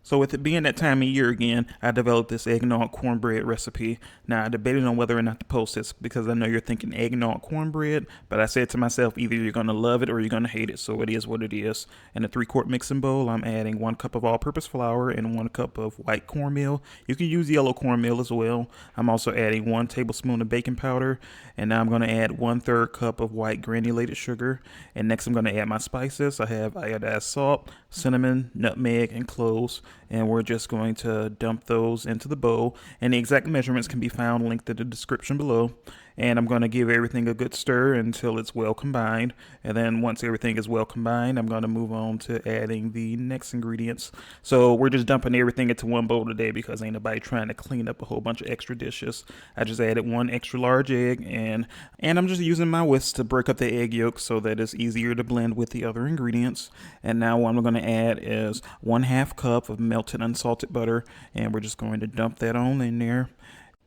So with it being that time of year again, I developed this eggnog cornbread recipe. Now I debated on whether or not to post this because I know you're thinking eggnog cornbread, but I said to myself either you're gonna love it or you're gonna hate it. So it is what it is. In a 3-quart mixing bowl, I'm adding 1 cup of all-purpose flour and 1 cup of white cornmeal. You can use yellow cornmeal as well. I'm also adding 1 tablespoon of baking powder, and now I'm gonna add 1/3 cup of white granulated sugar. And next I'm gonna add my spices. I have iodized salt, cinnamon, nutmeg, and cloves. And we're just going to dump those into the bowl, and the exact measurements can be found linked in the description below. And I'm going to give everything a good stir until it's well combined, and then once everything is well combined, I'm going to move on to adding the next ingredients. So we're just dumping everything into one bowl today because ain't nobody trying to clean up a whole bunch of extra dishes. I just added 1 extra large egg, and I'm just using my whisk to break up the egg yolk so that it's easier to blend with the other ingredients. And now what I'm going to add is 1/2 cup of melted unsalted butter, and we're just going to dump that on in there.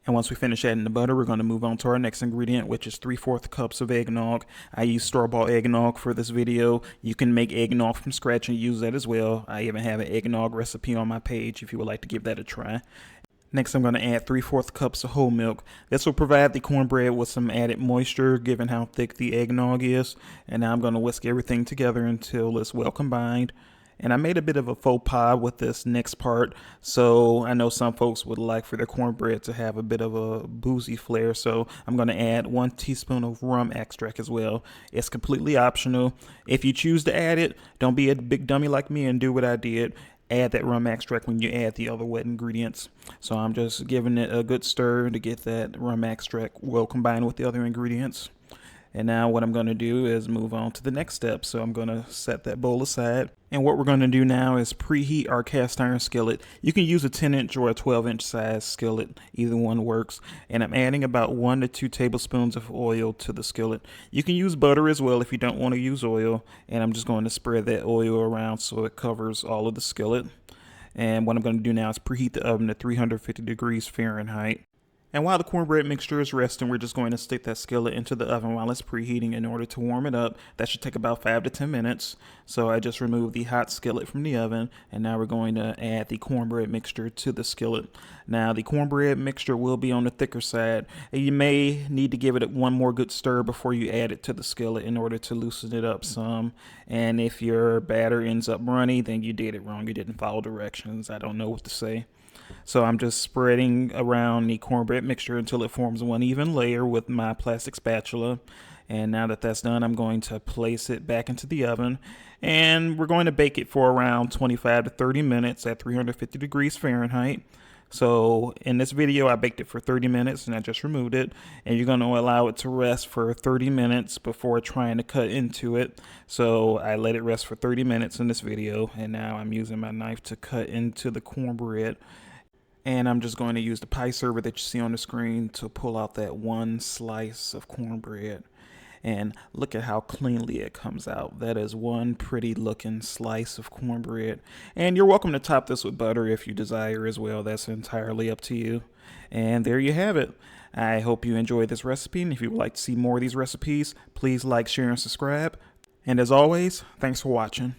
And once we finish adding the butter, we're going to move on to our next ingredient, which is 3/4 cups of eggnog. I use store-bought eggnog for this video. You can make eggnog from scratch and use that as well. I even have an eggnog recipe on my page if you would like to give that a try. Next, I'm going to add 3/4 cups of whole milk. This will provide the cornbread with some added moisture given how thick the eggnog is. And now I'm going to whisk everything together until it's well combined. And I made a bit of a faux pas with this next part. So I know some folks would like for their cornbread to have a bit of a boozy flair. So I'm going to add 1 teaspoon of rum extract as well. It's completely optional. If you choose to add it, don't be a big dummy like me and do what I did. Add that rum extract when you add the other wet ingredients. So I'm just giving it a good stir to get that rum extract well combined with the other ingredients. And now what I'm going to do is move on to the next step. So I'm going to set that bowl aside. And what we're going to do now is preheat our cast iron skillet. You can use a 10-inch or a 12-inch size skillet. Either one works. And I'm adding about 1 to 2 tablespoons of oil to the skillet. You can use butter as well if you don't want to use oil. And I'm just going to spread that oil around so it covers all of the skillet. And what I'm going to do now is preheat the oven to 350 degrees Fahrenheit. And while the cornbread mixture is resting, we're just going to stick that skillet into the oven while it's preheating in order to warm it up. That should take about 5 to 10 minutes. So I just removed the hot skillet from the oven, and now we're going to add the cornbread mixture to the skillet. Now the cornbread mixture will be on the thicker side, and you may need to give it one more good stir before you add it to the skillet in order to loosen it up some. And if your batter ends up runny, then you did it wrong. You didn't follow directions. I don't know what to say. So I'm just spreading around the cornbread mixture until it forms one even layer with my plastic spatula. And now that that's done, I'm going to place it back into the oven. And we're going to bake it for around 25 to 30 minutes at 350 degrees Fahrenheit. So in this video, I baked it for 30 minutes and I just removed it. And you're going to allow it to rest for 30 minutes before trying to cut into it. So I let it rest for 30 minutes in this video. And now I'm using my knife to cut into the cornbread. And I'm just going to use the pie server that you see on the screen to pull out that 1 slice of cornbread. And look at how cleanly it comes out. That is one pretty looking slice of cornbread. And you're welcome to top this with butter if you desire as well. That's entirely up to you. And there you have it. I hope you enjoyed this recipe. And if you would like to see more of these recipes, please like, share, and subscribe. And as always, thanks for watching.